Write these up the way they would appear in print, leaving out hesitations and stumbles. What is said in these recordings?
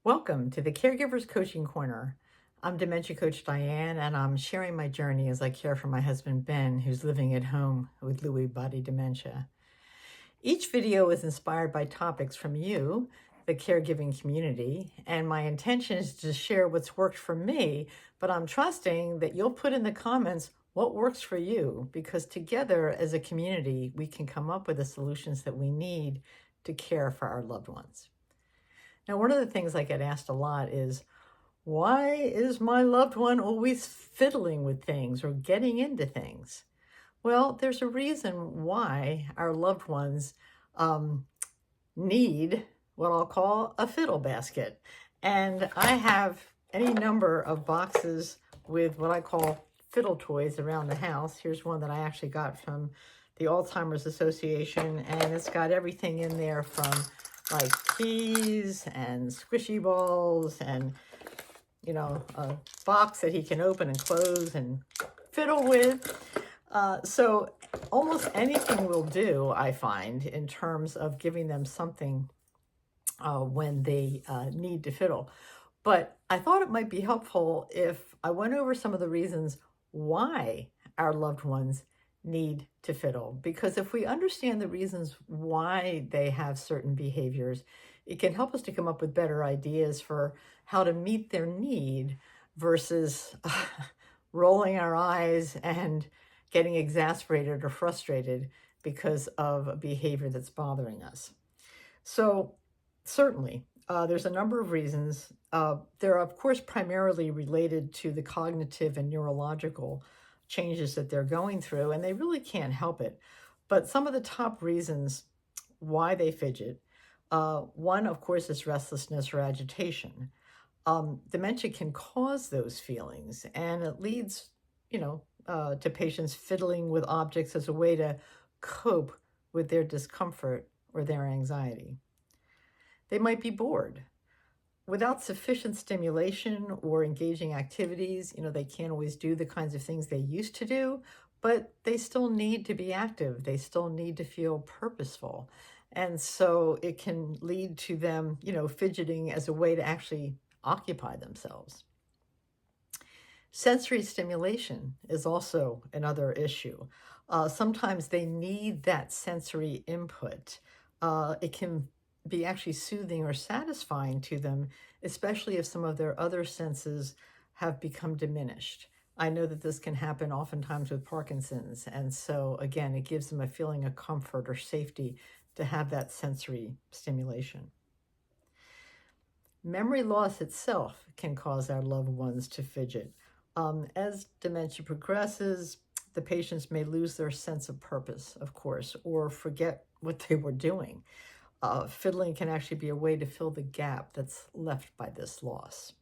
Welcome to the Caregivers Coaching Corner. I'm Dementia Coach Diane, and I'm sharing my journey as I care for my husband Ben, who's living at home with Lewy Body Dementia. Each video is inspired by topics from you, the caregiving community, and my intention is to share what's worked for me, but I'm trusting that you'll put in the comments what works for you, because together as a community, we can come up with the solutions that we need to care for our loved ones. Now, one of the things I get asked a lot is, why is my loved one always fiddling with things or getting into things? Well, there's a reason why our loved ones need what I'll call a fiddle basket. And I have any number of boxes with what I call fiddle toys around the house. Here's one that I actually got from the Alzheimer's Association, and it's got everything in there from like keys and squishy balls and, a box that he can open and close and fiddle with. So almost anything will do, I find, in terms of giving them something when they need to fiddle. But I thought it might be helpful if I went over some of the reasons why our loved ones need to fiddle. Because if we understand the reasons why they have certain behaviors, it can help us to come up with better ideas for how to meet their need versus rolling our eyes and getting exasperated or frustrated because of a behavior that's bothering us. So certainly, there's a number of reasons. They're, of course, primarily related to the cognitive and neurological changes that they're going through, and they really can't help it. But some of the top reasons why they fidget, one, of course, is restlessness or agitation. Dementia can cause those feelings, and it leads, to patients fiddling with objects as a way to cope with their discomfort or their anxiety. They might be bored. Without sufficient stimulation or engaging activities, they can't always do the kinds of things they used to do, but they still need to be active. They still need to feel purposeful. And so it can lead to them, fidgeting as a way to actually occupy themselves. Sensory stimulation is also another issue. Sometimes they need that sensory input. It can be actually soothing or satisfying to them, especially if some of their other senses have become diminished. I know that this can happen oftentimes with Parkinson's, and so again, it gives them a feeling of comfort or safety to have that sensory stimulation. Memory loss itself can cause our loved ones to fidget. As dementia progresses, the patients may lose their sense of purpose, of course, or forget what they were doing. Fiddling can actually be a way to fill the gap that's left by this loss.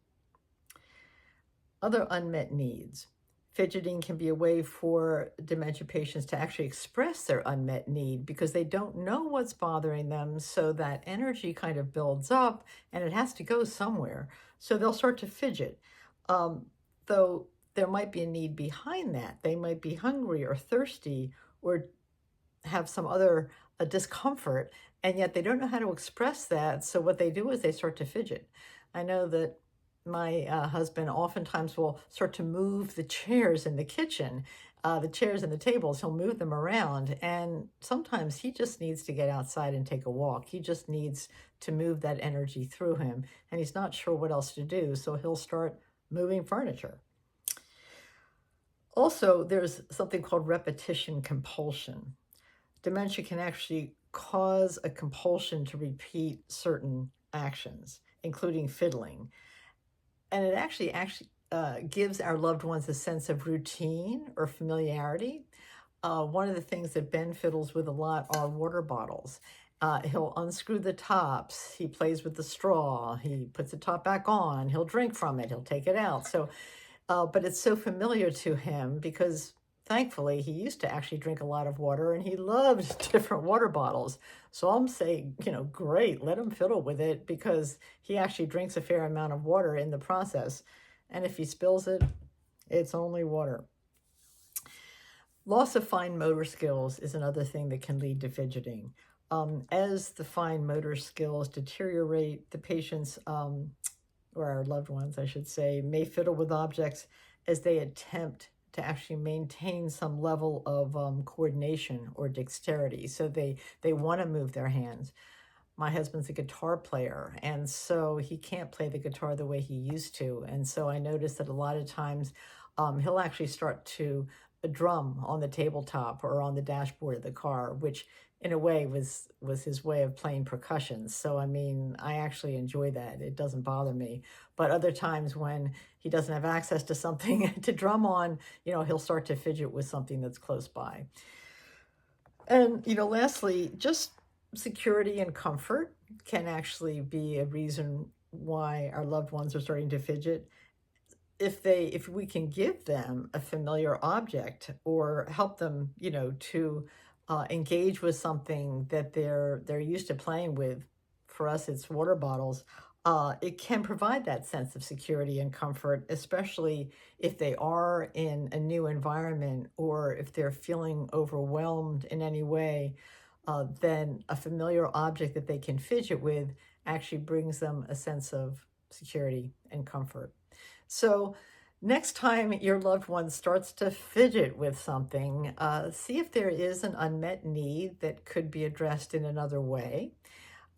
Other unmet needs. Fidgeting can be a way for dementia patients to actually express their unmet need because they don't know what's bothering them, so that energy kind of builds up and it has to go somewhere. So they'll start to fidget. Though there might be a need behind that. They might be hungry or thirsty or have some other discomfort, and yet they don't know how to express that. So what they do is they start to fidget. I know that my husband oftentimes will start to move the chairs in the kitchen, the chairs and the tables. He'll move them around, and sometimes he just needs to get outside and take a walk. He just needs to move that energy through him, and he's not sure what else to do, so he'll start moving furniture. Also, there's something called repetition compulsion. Dementia can actually cause a compulsion to repeat certain actions, including fiddling. And it actually gives our loved ones a sense of routine or familiarity. One of the things that Ben fiddles with a lot are water bottles. He'll unscrew the tops. He plays with the straw. He puts the top back on. He'll drink from it. He'll take it out. So, but it's so familiar to him because thankfully he used to actually drink a lot of water and he loved different water bottles. So I'm saying, great, let him fiddle with it because he actually drinks a fair amount of water in the process. And if he spills it, it's only water. Loss of fine motor skills is another thing that can lead to fidgeting. As the fine motor skills deteriorate, the patients, or our loved ones, I should say, may fiddle with objects as they attempt to actually maintain some level of coordination or dexterity. So they want to move their hands. My husband's a guitar player, and so he can't play the guitar the way he used to. And so I noticed that a lot of times he'll actually start to drum on the tabletop or on the dashboard of the car, which in a way was his way of playing percussion. So, I mean, I actually enjoy that. It doesn't bother me. But other times when he doesn't have access to something to drum on, you know, he'll start to fidget with something that's close by. And, you know, lastly, just security and comfort can actually be a reason why our loved ones are starting to fidget. If we can give them a familiar object or help them, you know, to engage with something that they're used to playing with. For us, it's water bottles. It can provide that sense of security and comfort, especially if they are in a new environment or if they're feeling overwhelmed in any way. Then a familiar object that they can fidget with actually brings them a sense of security and comfort. So next time your loved one starts to fidget with something, see if there is an unmet need that could be addressed in another way.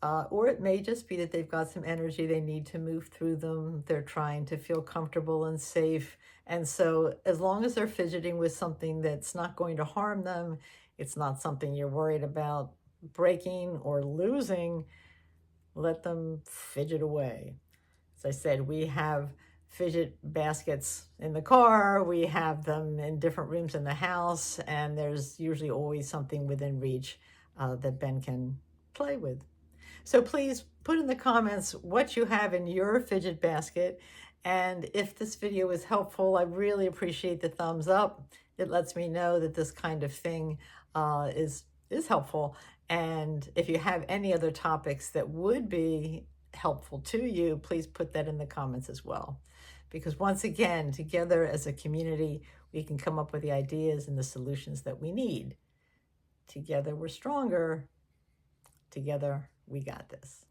Or it may just be that they've got some energy they need to move through them. They're trying to feel comfortable and safe. And so as long as they're fidgeting with something that's not going to harm them, it's not something you're worried about breaking or losing, let them fidget away. As I said, we have fidget baskets in the car, we have them in different rooms in the house, and there's usually always something within reach that Ben can play with. So please put in the comments what you have in your fidget basket, and if this video is helpful, I really appreciate the thumbs up. It lets me know that this kind of thing is helpful, and if you have any other topics that would be helpful to you, please put that in the comments as well. Because once again, together as a community, we can come up with the ideas and the solutions that we need. Together we're stronger. Together we got this.